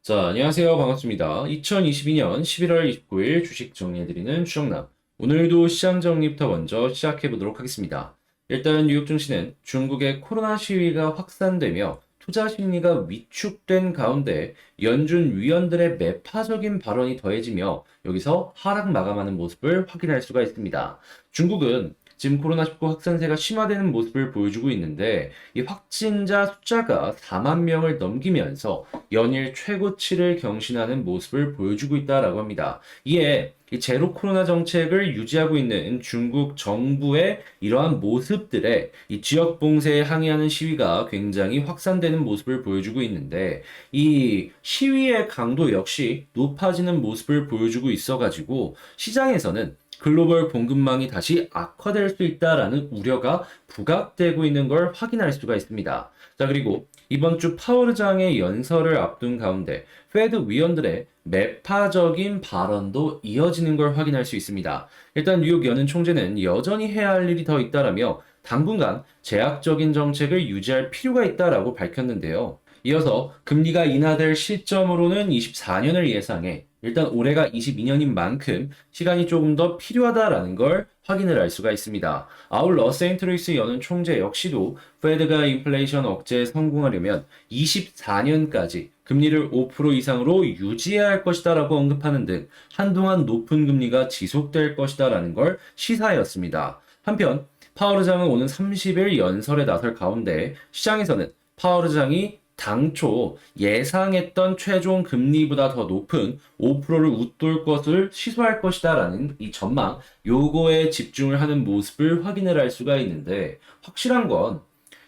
자, 안녕하세요. 반갑습니다. 2022년 11월 29일 주식 정리해드리는 추정남. 오늘도 시장 정리부터 먼저 시작해보도록 하겠습니다. 일단 뉴욕 증시는 중국의 코로나 시위가 확산되며 투자 심리가 위축된 가운데 연준 위원들의 매파적인 발언이 더해지며 여기서 하락 마감하는 모습을 확인할 수가 있습니다. 중국은 지금 코로나19 확산세가 심화되는 모습을 보여주고 있는데 이 확진자 숫자가 4만 명을 넘기면서 연일 최고치를 경신하는 모습을 보여주고 있다라고 합니다. 이에 이 제로 코로나 정책을 유지하고 있는 중국 정부의 이러한 모습들에 이 지역 봉쇄에 항의하는 시위가 굉장히 확산되는 모습을 보여주고 있는데 이 시위의 강도 역시 높아지는 모습을 보여주고 있어가지고 시장에서는 글로벌 공급망이 다시 악화될 수 있다라는 우려가 부각되고 있는 걸 확인할 수가 있습니다. 자, 그리고 이번 주 파월 의장의 연설을 앞둔 가운데 페드 위원들의 매파적인 발언도 이어지는 걸 확인할 수 있습니다. 일단 뉴욕 연은 총재는 여전히 해야 할 일이 더 있다라며 당분간 제약적인 정책을 유지할 필요가 있다라고 밝혔는데요. 이어서 금리가 인하될 시점으로는 24년을 예상해 일단 올해가 22년인 만큼 시간이 조금 더 필요하다라는 걸 확인을 할 수가 있습니다. 아울러 세인트루이스 연은 총재 역시도 페드가 인플레이션 억제에 성공하려면 24년까지 금리를 5% 이상으로 유지해야 할 것이다라고 언급하는 등 한동안 높은 금리가 지속될 것이다라는 걸 시사하였습니다. 한편 파월 의장은 오는 30일 연설에 나설 가운데 시장에서는 파월 의장이 당초 예상했던 최종 금리보다 더 높은 5%를 웃돌 것을 시도할 것이다라는 이 전망, 요거에 집중을 하는 모습을 확인을 할 수가 있는데 확실한 건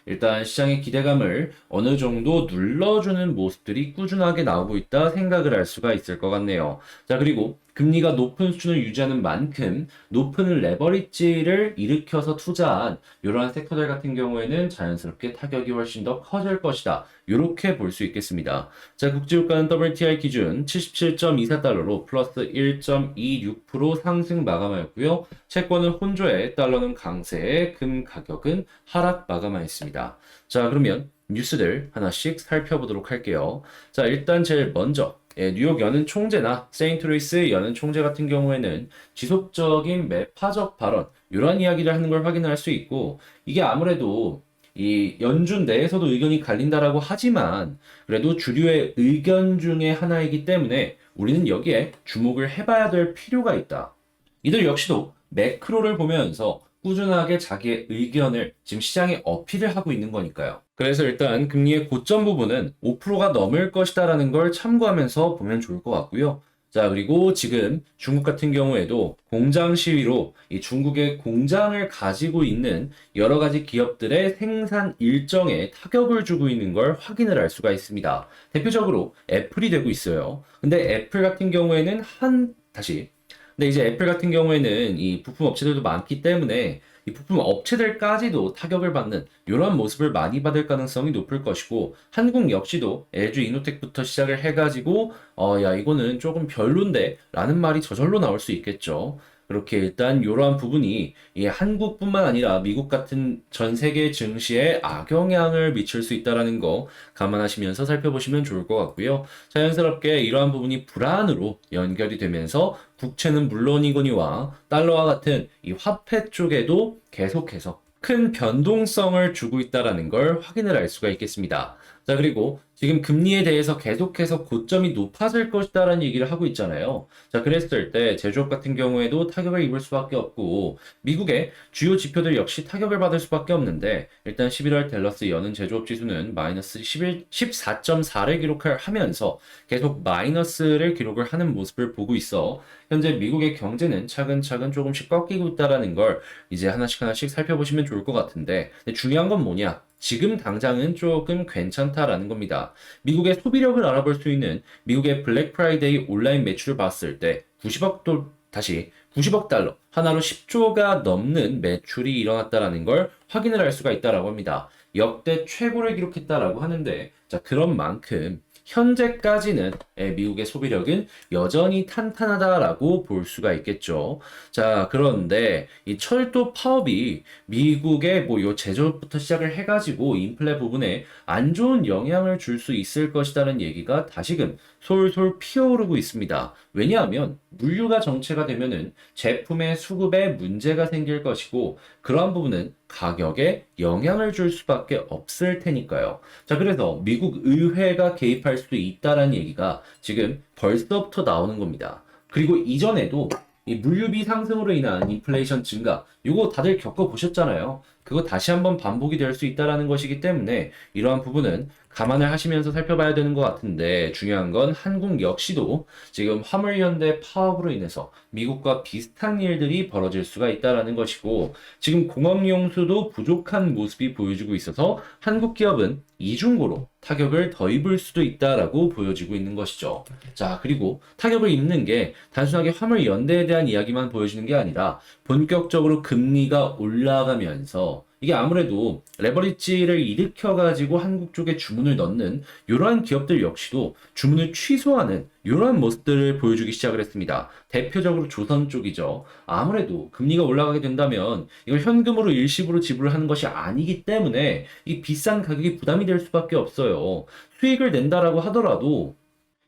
일단 시장의 기대감을 어느 정도 눌러주는 모습들이 꾸준하게 나오고 있다 생각을 할 수가 있을 것 같네요. 자, 그리고 금리가 높은 수준을 유지하는 만큼 높은 레버리지를 일으켜서 투자한 이러한 섹터들 같은 경우에는 자연스럽게 타격이 훨씬 더 커질 것이다. 이렇게 볼 수 있겠습니다. 자, 국제유가는 WTI 기준 77.24달러로 플러스 1.26% 상승 마감하였고요. 채권은 혼조에 달러는 강세에 금 가격은 하락 마감하였습니다. 자, 그러면 뉴스들 하나씩 살펴보도록 할게요. 자, 일단 제일 먼저 뉴욕 연은 총재나 세인트루이스 연은 총재 같은 경우에는 지속적인 매파적 발언 이런 이야기를 하는 걸 확인할 수 있고 이게 아무래도 이 연준 내에서도 의견이 갈린다라고 하지만 그래도 주류의 의견 중에 하나이기 때문에 우리는 여기에 주목을 해봐야 될 필요가 있다. 이들 역시도 매크로를 보면서 꾸준하게 자기의 의견을 지금 시장에 어필을 하고 있는 거니까요. 그래서 일단 금리의 고점 부분은 5%가 넘을 것이다라는 걸 참고하면서 보면 좋을 것 같고요. 자, 그리고 지금 중국 같은 경우에도 공장 시위로 이 중국의 공장을 가지고 있는 여러 가지 기업들의 생산 일정에 타격을 주고 있는 걸 확인을 할 수가 있습니다. 대표적으로 애플이 되고 있어요. 근데 애플 같은 경우에는 근데 이제 애플 같은 경우에는 이 부품 업체들도 많기 때문에 이 부품 업체들까지도 타격을 받는 이런 모습을 많이 받을 가능성이 높을 것이고 한국 역시도 LG 이노텍부터 시작을 해가지고 야 이거는 조금 별론데 라는 말이 저절로 나올 수 있겠죠. 그렇게 일단 이러한 부분이 이 한국뿐만 아니라 미국 같은 전 세계 증시에 악영향을 미칠 수 있다라는 거 감안하시면서 살펴보시면 좋을 것 같고요. 자연스럽게 이러한 부분이 불안으로 연결이 되면서 국채는 물론이거니와 달러와 같은 이 화폐 쪽에도 계속해서 큰 변동성을 주고 있다라는 걸 확인을 할 수가 있겠습니다. 자, 그리고 지금 금리에 대해서 계속해서 고점이 높아질 것이다라는 얘기를 하고 있잖아요. 자, 그랬을 때 제조업 같은 경우에도 타격을 입을 수밖에 없고 미국의 주요 지표들 역시 타격을 받을 수밖에 없는데 일단 11월 댈러스 여는 제조업 지수는 마이너스 14.4를 기록을 하면서 계속 마이너스를 기록을 하는 모습을 보고 있어 현재 미국의 경제는 차근차근 조금씩 꺾이고 있다라는 걸 이제 하나씩 하나씩 살펴보시면 좋을 것 같은데 근데 중요한 건 뭐냐? 지금 당장은 조금 괜찮다라는 겁니다. 미국의 소비력을 알아볼 수 있는 미국의 블랙 프라이데이 온라인 매출을 봤을 때 90억 달러, 하나로 10조가 넘는 매출이 일어났다라는 걸 확인을 할 수가 있다라고 합니다. 역대 최고를 기록했다라고 하는데, 자, 그런 만큼 현재까지는 미국의 소비력은 여전히 탄탄하다라고 볼 수가 있겠죠. 자, 그런데 이 철도 파업이 미국의 뭐 요 제조부터 시작을 해가지고 인플레 부분에 안 좋은 영향을 줄 수 있을 것이라는 얘기가 다시금 솔솔 피어오르고 있습니다. 왜냐하면 물류가 정체가 되면은 제품의 수급에 문제가 생길 것이고 그러한 부분은 가격에 영향을 줄 수밖에 없을 테니까요. 자, 그래서 미국 의회가 개입할 수도 있다라는 얘기가 지금 벌써부터 나오는 겁니다. 그리고 이전에도 이 물류비 상승으로 인한 인플레이션 증가, 이거 다들 겪어보셨잖아요. 그거 다시 한번 반복이 될 수 있다라는 것이기 때문에 이러한 부분은 감안을 하시면서 살펴봐야 되는 것 같은데 중요한 건 한국 역시도 지금 화물연대 파업으로 인해서 미국과 비슷한 일들이 벌어질 수가 있다라는 것이고 지금 공업용수도 부족한 모습이 보여지고 있어서 한국 기업은 이중고로 타격을 더 입을 수도 있다라고 보여지고 있는 것이죠. 자, 그리고 타격을 입는 게 단순하게 화물연대에 대한 이야기만 보여지는 게 아니라 본격적으로 금리가 올라가면서 이게 아무래도 레버리지를 일으켜가지고 한국 쪽에 주문을 넣는 이러한 기업들 역시도 주문을 취소하는 이러한 모습들을 보여주기 시작을 했습니다. 대표적으로 조선 쪽이죠. 아무래도 금리가 올라가게 된다면 이걸 현금으로 일시불로 지불을 하는 것이 아니기 때문에 이 비싼 가격이 부담이 될 수밖에 없어요. 수익을 낸다라고 하더라도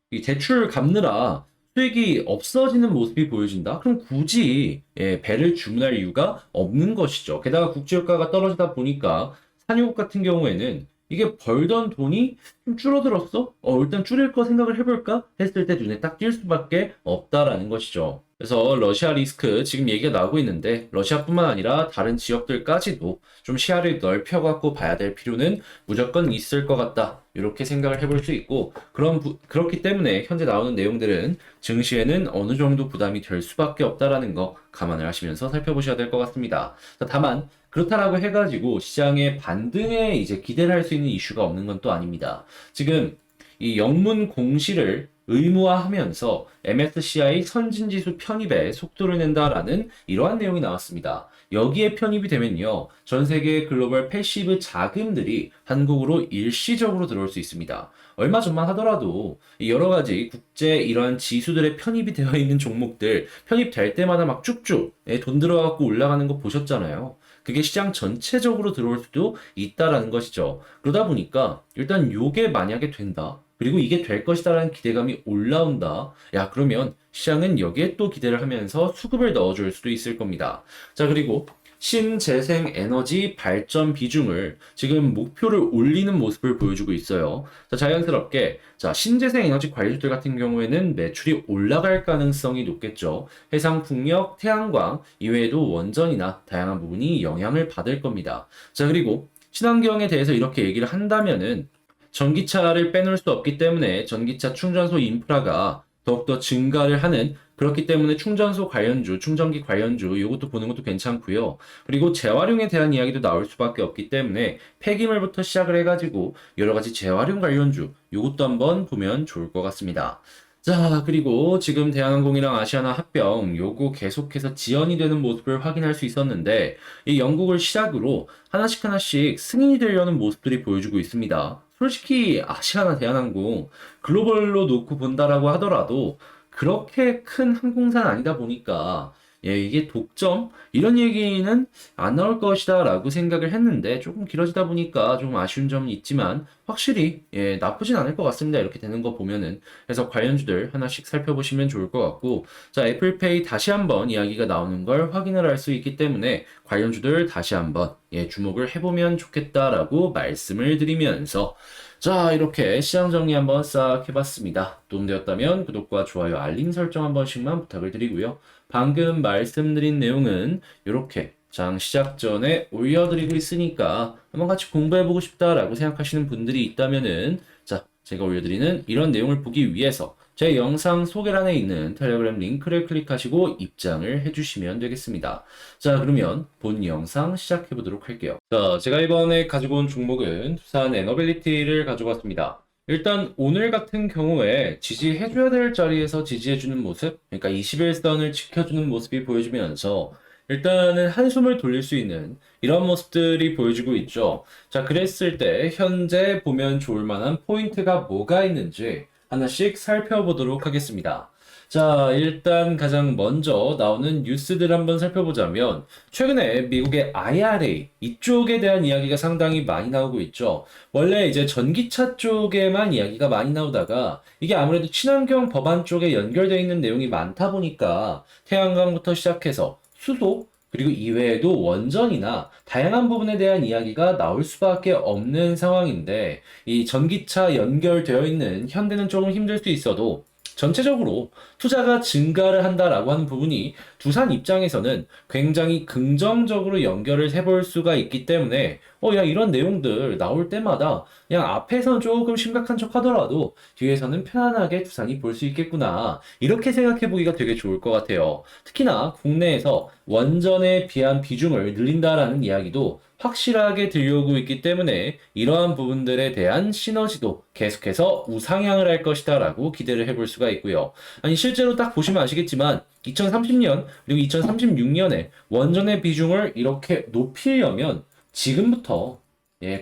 이 대출 갚느라 수익이 없어지는 모습이 보여진다? 그럼 굳이 배를 주문할 이유가 없는 것이죠. 게다가 국제유가가 떨어지다 보니까 산유국 같은 경우에는 이게 벌던 돈이 좀 줄어들었어? 일단 줄일 거 생각을 해볼까? 했을 때 눈에 딱 띌 수밖에 없다라는 것이죠. 그래서 러시아 리스크 지금 얘기가 나오고 있는데 러시아뿐만 아니라 다른 지역들까지도 좀 시야를 넓혀갖고 봐야 될 필요는 무조건 있을 것 같다. 이렇게 생각을 해볼 수 있고 그렇기 때문에 현재 나오는 내용들은 증시에는 어느 정도 부담이 될 수밖에 없다라는 거 감안을 하시면서 살펴보셔야 될 것 같습니다. 다만 그렇다라고 해가지고 시장의 반등에 이제 기대를 할 수 있는 이슈가 없는 건 또 아닙니다. 지금 이 영문 공시를 의무화하면서 MSCI 선진지수 편입에 속도를 낸다라는 이러한 내용이 나왔습니다. 여기에 편입이 되면요, 전 세계 글로벌 패시브 자금들이 한국으로 일시적으로 들어올 수 있습니다. 얼마 전만 하더라도 여러 가지 국제 이러한 지수들에 편입이 되어 있는 종목들 편입될 때마다 막 쭉쭉 돈 들어갖고 올라가는 거 보셨잖아요. 그게 시장 전체적으로 들어올 수도 있다라는 것이죠. 그러다 보니까 일단 요게 만약에 된다. 그리고 이게 될 것이다라는 기대감이 올라온다. 야, 그러면 시장은 여기에 또 기대를 하면서 수급을 넣어줄 수도 있을 겁니다. 자, 그리고 신재생 에너지 발전 비중을 지금 목표를 올리는 모습을 보여주고 있어요. 자, 자연스럽게 신재생 에너지 관료주들 같은 경우에는 매출이 올라갈 가능성이 높겠죠. 해상풍력, 태양광 이외에도 원전이나 다양한 부분이 영향을 받을 겁니다. 자, 그리고 친환경에 대해서 이렇게 얘기를 한다면은 전기차를 빼놓을 수 없기 때문에 전기차 충전소 인프라가 더욱더 증가를 하는, 그렇기 때문에 충전소 관련주, 충전기 관련주 이것도 보는 것도 괜찮고요. 그리고 재활용에 대한 이야기도 나올 수밖에 없기 때문에 폐기물부터 시작을 해가지고 여러 가지 재활용 관련주 이것도 한번 보면 좋을 것 같습니다. 자, 그리고 지금 대한항공이랑 아시아나 합병 요거 계속해서 지연이 되는 모습을 확인할 수 있었는데 이 영국을 시작으로 하나씩 하나씩 승인이 되려는 모습들이 보여주고 있습니다. 솔직히 아시아나 대한항공 글로벌로 놓고 본다라고 하더라도 그렇게 큰 항공사는 아니다 보니까 이게 독점 이런 얘기는 안 나올 것이다 라고 생각을 했는데 조금 길어지다 보니까 좀 아쉬운 점은 있지만 확실히 나쁘진 않을 것 같습니다. 이렇게 되는 거 보면은. 그래서 관련주들 하나씩 살펴보시면 좋을 것 같고, 자, 애플페이 다시 한번 이야기가 나오는 걸 확인을 할 수 있기 때문에 관련주들 다시 한번 주목을 해보면 좋겠다라고 말씀을 드리면서, 자, 이렇게 시장 정리 한번 싹 해봤습니다. 도움되었다면 구독과 좋아요, 알림 설정 한 번씩만 부탁을 드리고요. 방금 말씀드린 내용은 이렇게 장 시작 전에 올려드리고 있으니까 한번 같이 공부해보고 싶다라고 생각하시는 분들이 있다면은, 자, 제가 올려드리는 이런 내용을 보기 위해서 제 영상 소개란에 있는 텔레그램 링크를 클릭하시고 입장을 해주시면 되겠습니다. 자, 그러면 본 영상 시작해보도록 할게요. 자, 제가 이번에 가지고 온 종목은 두산 에너빌리티를 가져왔습니다. 일단 오늘 같은 경우에 지지해줘야 될 자리에서 지지해주는 모습, 그러니까 21선을 지켜주는 모습이 보여지면서 일단은 한숨을 돌릴 수 있는 이런 모습들이 보여지고 있죠. 자, 그랬을 때 현재 보면 좋을 만한 포인트가 뭐가 있는지 하나씩 살펴보도록 하겠습니다. 자, 일단 가장 먼저 나오는 뉴스들 한번 살펴보자면 최근에 미국의 IRA 이쪽에 대한 이야기가 상당히 많이 나오고 있죠. 원래 이제 전기차 쪽에만 이야기가 많이 나오다가 이게 아무래도 친환경 법안 쪽에 연결되어 있는 내용이 많다 보니까 태양광부터 시작해서 수도 그리고 이외에도 원전이나 다양한 부분에 대한 이야기가 나올 수밖에 없는 상황인데 이 전기차 연결되어 있는 현대는 조금 힘들 수 있어도 전체적으로 투자가 증가를 한다라고 하는 부분이 두산 입장에서는 굉장히 긍정적으로 연결을 해볼 수가 있기 때문에 야, 이런 내용들 나올 때마다 그냥 앞에서는 조금 심각한 척 하더라도 뒤에서는 편안하게 두산이 볼 수 있겠구나. 이렇게 생각해 보기가 되게 좋을 것 같아요. 특히나 국내에서 원전에 비한 비중을 늘린다라는 이야기도 확실하게 들려오고 있기 때문에 이러한 부분들에 대한 시너지도 계속해서 우상향을 할 것이다라고 기대를 해볼 수가 있고요. 아니 실제로 딱 보시면 아시겠지만 2030년 그리고 2036년에 원전의 비중을 이렇게 높이려면 지금부터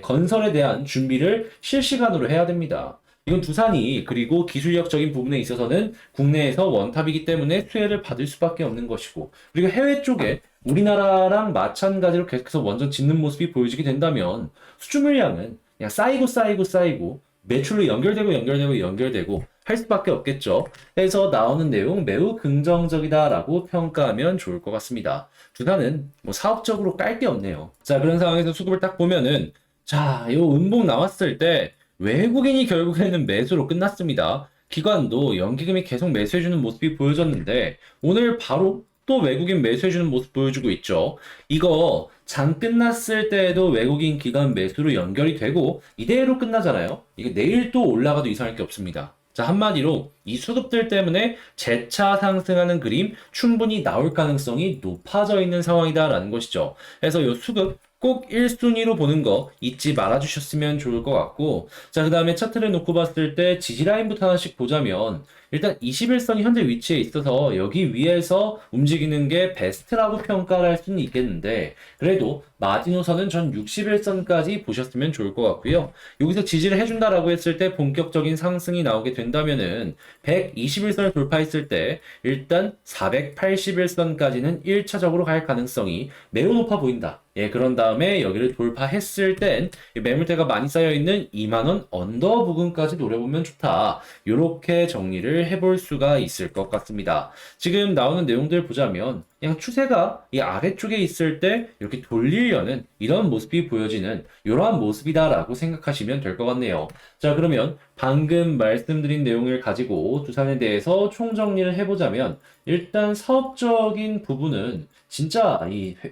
건설에 대한 준비를 실시간으로 해야 됩니다. 이건 두산이 그리고 기술력적인 부분에 있어서는 국내에서 원탑이기 때문에 수혜를 받을 수밖에 없는 것이고 그리고 해외 쪽에 우리나라랑 마찬가지로 계속해서 원전 짓는 모습이 보여지게 된다면 수주 물량은 그냥 쌓이고 매출로 연결되고 할 수밖에 없겠죠. 해서 나오는 내용 매우 긍정적이다라고 평가하면 좋을 것 같습니다. 두산은 뭐 사업적으로 깔 게 없네요. 자, 그런 상황에서 수급을 딱 보면은 자, 요 음봉 나왔을 때 외국인이 결국에는 매수로 끝났습니다. 기관도 연기금이 계속 매수해주는 모습이 보여졌는데 오늘 바로 또 외국인 매수해주는 모습 보여주고 있죠. 이거 장 끝났을 때에도 외국인 기관 매수로 연결이 되고 이대로 끝나잖아요. 이게 내일 또 올라가도 이상할 게 없습니다. 자, 한마디로 이 수급들 때문에 재차 상승하는 그림 충분히 나올 가능성이 높아져 있는 상황이다라는 것이죠. 그래서 이 수급 꼭 1순위로 보는 거 잊지 말아 주셨으면 좋을 것 같고 자, 그 다음에 차트를 놓고 봤을 때 지지라인부터 하나씩 보자면 일단 21선이 현재 위치에 있어서 여기 위에서 움직이는 게 베스트라고 평가를 할 수는 있겠는데 그래도 마지노선은 전 61선까지 보셨으면 좋을 것 같고요. 여기서 지지를 해준다라고 했을 때 본격적인 상승이 나오게 된다면은 121선을 돌파했을 때 일단 481선까지는 1차적으로 갈 가능성이 매우 높아 보인다. 그런 다음에 여기를 돌파했을 땐 매물대가 많이 쌓여있는 2만원 언더 부근까지 노려보면 좋다. 이렇게 정리를 해볼 수가 있을 것 같습니다. 지금 나오는 내용들 보자면 그냥 추세가 이 아래쪽에 있을 때 이렇게 돌리려는 이런 모습이 보여지는 이러한 모습이다라고 생각하시면 될 것 같네요. 자, 그러면 방금 말씀드린 내용을 가지고 두산에 대해서 총정리를 해보자면 일단 사업적인 부분은 진짜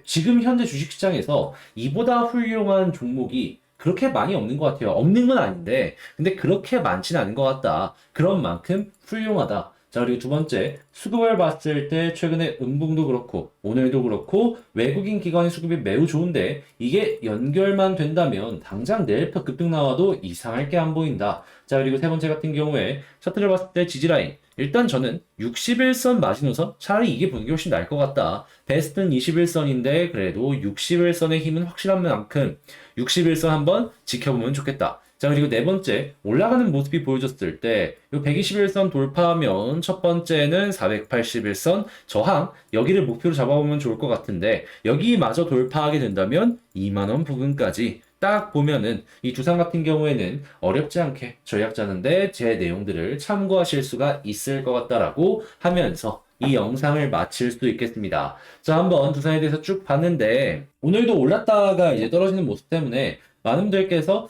지금 현재 주식시장에서 이보다 훌륭한 종목이 그렇게 많이 없는 것 같아요. 없는 건 아닌데, 근데 그렇게 많지는 않은 것 같다. 그런 만큼 훌륭하다. 자, 그리고 두 번째, 수급을 봤을 때 최근에 음봉도 그렇고, 오늘도 그렇고, 외국인 기관의 수급이 매우 좋은데, 이게 연결만 된다면 당장 내일부터 급등 나와도 이상할 게 안 보인다. 자, 그리고 세 번째 같은 경우에 차트를 봤을 때 지지라인. 일단 저는 61선 마지노선 차라리 이게 보는 게 훨씬 나을 것 같다. 베스트는 21선인데 그래도 61선의 힘은 확실한 만큼 61선 한번 지켜보면 좋겠다. 자, 그리고 네 번째, 올라가는 모습이 보여졌을 때, 이 121선 돌파하면 첫 번째는 481선 저항, 여기를 목표로 잡아보면 좋을 것 같은데, 여기마저 돌파하게 된다면 2만원 부근까지 딱 보면은 이 두산 같은 경우에는 어렵지 않게 전략 짜는데 제 내용들을 참고하실 수가 있을 것 같다라고 하면서 이 영상을 마칠 수 있겠습니다. 자, 한번 두산에 대해서 쭉 봤는데, 오늘도 올랐다가 이제 떨어지는 모습 때문에 많은 분들께서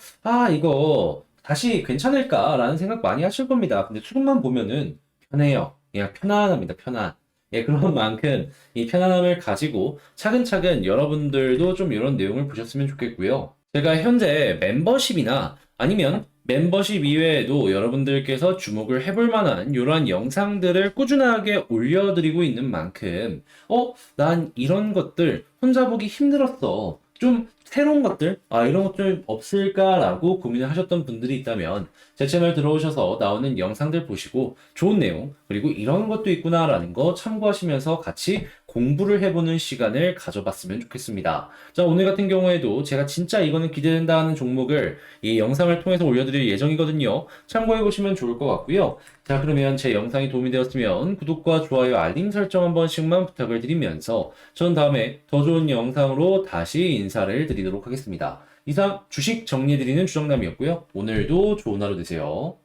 이거 다시 괜찮을까라는 생각 많이 하실 겁니다. 근데 수급만 보면은 편해요. 그냥 편안합니다. 편안. 그런 만큼 이 편안함을 가지고 차근차근 여러분들도 좀 이런 내용을 보셨으면 좋겠고요. 제가 현재 멤버십이나 아니면 멤버십 이외에도 여러분들께서 주목을 해볼 만한 이러한 영상들을 꾸준하게 올려드리고 있는 만큼 난 이런 것들 혼자 보기 힘들었어. 좀 새로운 것들, 이런 것 좀 없을까라고 고민을 하셨던 분들이 있다면 제 채널 들어오셔서 나오는 영상들 보시고 좋은 내용, 그리고 이런 것도 있구나라는 거 참고하시면서 같이 공부를 해보는 시간을 가져봤으면 좋겠습니다. 자, 오늘 같은 경우에도 제가 진짜 이거는 기대된다 하는 종목을 이 영상을 통해서 올려드릴 예정이거든요. 참고해보시면 좋을 것 같고요. 자, 그러면 제 영상이 도움이 되었으면 구독과 좋아요, 알림 설정 한 번씩만 부탁을 드리면서 전 다음에 더 좋은 영상으로 다시 인사를 드리도록 하겠습니다. 이상 주식 정리해드리는 주정남이었고요. 오늘도 좋은 하루 되세요.